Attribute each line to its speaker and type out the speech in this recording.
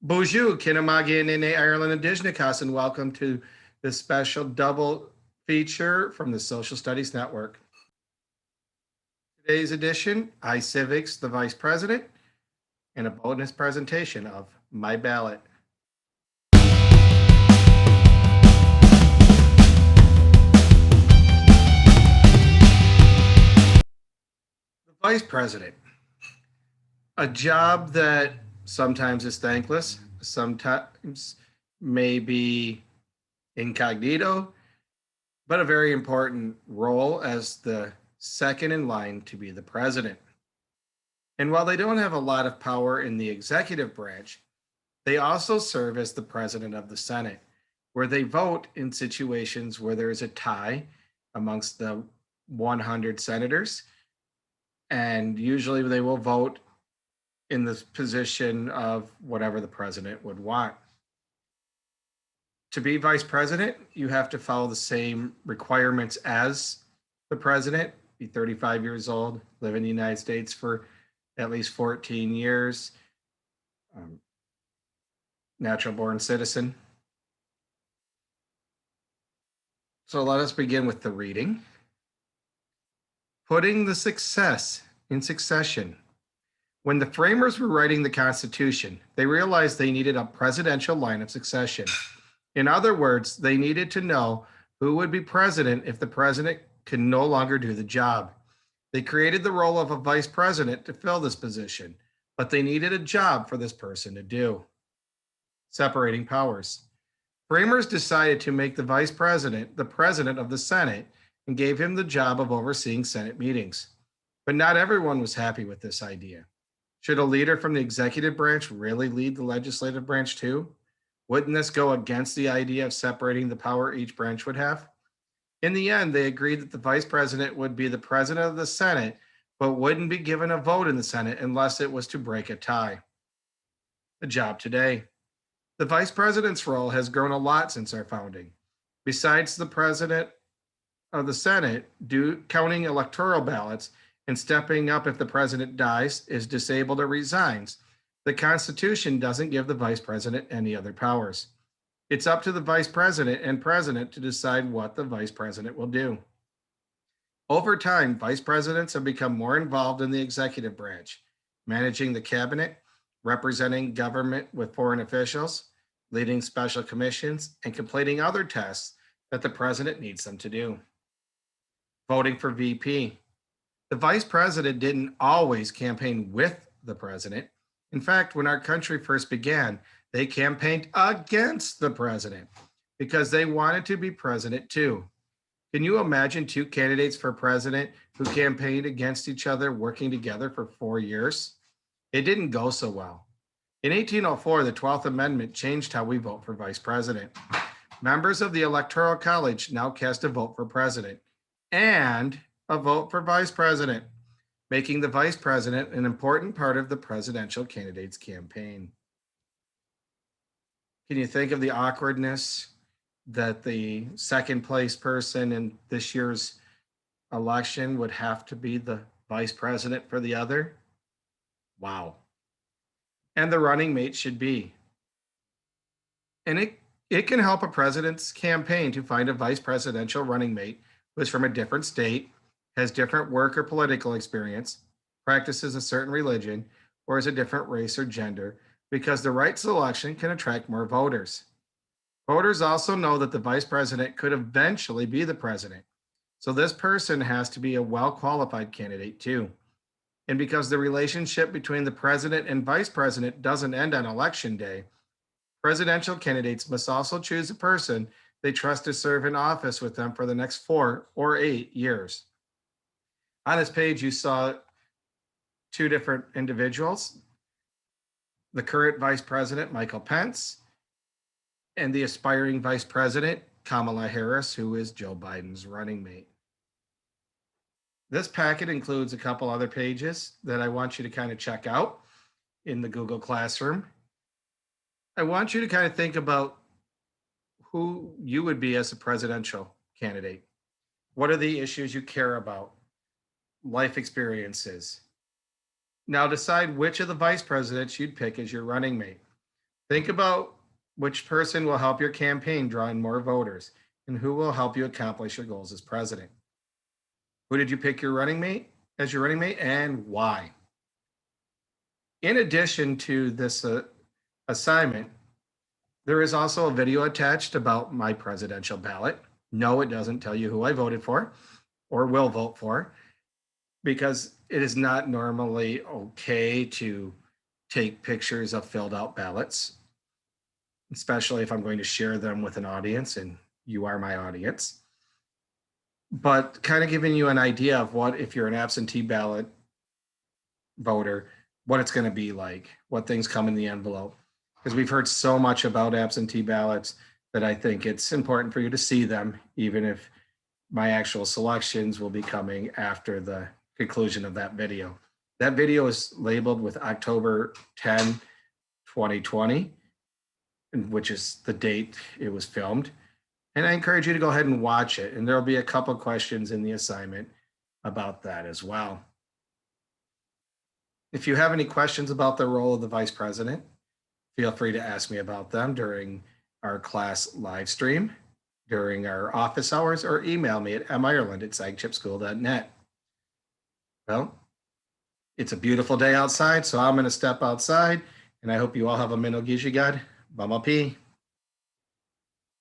Speaker 1: Bonjour, Kinamagi Nene Ireland Indigenous, and welcome to this special double feature from the Social Studies Network. Today's edition, iCivics, the Vice President, and a bonus presentation of My Ballot. The Vice President, a job that sometimes is thankless, sometimes may be incognito, but a very important role as the second in line to be the president. And while they don't have a lot of power in the executive branch, they also serve as the president of the Senate, where they vote in situations where there is a tie amongst the 100 senators. And usually they will vote in the position of whatever the president would want. To be vice president, you have to follow the same requirements as the president, be 35 years old, live in the United States for at least 14 years, natural born citizen. So let us begin with the reading. Putting the success in succession. When the framers were writing the Constitution, they realized they needed a presidential line of succession. In other words, they needed to know who would be president if the president could no longer do the job. They created the role of a vice president to fill this position, but they needed a job for this person to do. Separating powers. Framers decided to make the vice president the president of the Senate and gave him the job of overseeing Senate meetings. But not everyone was happy with this idea. Should a leader from the executive branch really lead the legislative branch too? Wouldn't this go against the idea of separating the power each branch would have? In the end, they agreed that the vice president would be the president of the Senate, but wouldn't be given a vote in the Senate unless it was to break a tie. The job today. The vice president's role has grown a lot since our founding. Besides the president of the Senate, counting electoral ballots and stepping up if the president dies, is disabled, or resigns, the Constitution doesn't give the vice president any other powers. It's up to the vice president and president to decide what the vice president will do. Over time, vice presidents have become more involved in the executive branch, managing the cabinet, representing government with foreign officials, leading special commissions, and completing other tasks that the president needs them to do. Voting for VP. The vice president didn't always campaign with the president. In fact, when our country first began, they campaigned against the president because they wanted to be president too. Can you imagine two candidates for president who campaigned against each other working together for 4 years? It didn't go so well. In 1804, the 12th Amendment changed how we vote for vice president. Members of the Electoral College now cast a vote for president and a vote for vice president, making the vice president an important part of the presidential candidate's campaign. Can you think of the awkwardness that the second place person in this year's election would have to be the vice president for the other? Wow. And the running mate should be. And it can help a president's campaign to find a vice presidential running mate who is from a different state, has different work or political experience, practices a certain religion, or is a different race or gender, because the right selection can attract more voters. Voters also know that the vice president could eventually be the president. So this person has to be a well-qualified candidate too. And because the relationship between the president and vice president doesn't end on election day, presidential candidates must also choose a person they trust to serve in office with them for the next 4 or 8 years. On this page, you saw two different individuals, the current vice president, Michael Pence, and the aspiring vice president, Kamala Harris, who is Joe Biden's running mate. This packet includes a couple other pages that I want you to kind of check out in the Google Classroom. I want you to kind of think about who you would be as a presidential candidate. What are the issues you care about? Life experiences. Now decide which of the vice presidents you'd pick as your running mate. Think about which person will help your campaign draw in more voters and who will help you accomplish your goals as president. Who did you pick your running mate as your running mate and why? In addition to this assignment, there is also a video attached about my presidential ballot. No, it doesn't tell you who I voted for or will vote for because it is not normally okay to take pictures of filled out ballots, especially if I'm going to share them with an audience and you are my audience. But kind of giving you an idea of what, if you're an absentee ballot voter, what it's going to be like, what things come in the envelope. Because we've heard so much about absentee ballots that I think it's important for you to see them, even if my actual selections will be coming after the conclusion of that video. That video is labeled with October 10, 2020, which is the date it was filmed. And I encourage you to go ahead and watch it. And there'll be a couple questions in the assignment about that as well. If you have any questions about the role of the vice president, feel free to ask me about them during our class live stream, during our office hours, or email me at mireland@sagchipschool.net. Well, it's a beautiful day outside, so I'm going to step outside, and I hope you all have a minogishigad. Bamapi.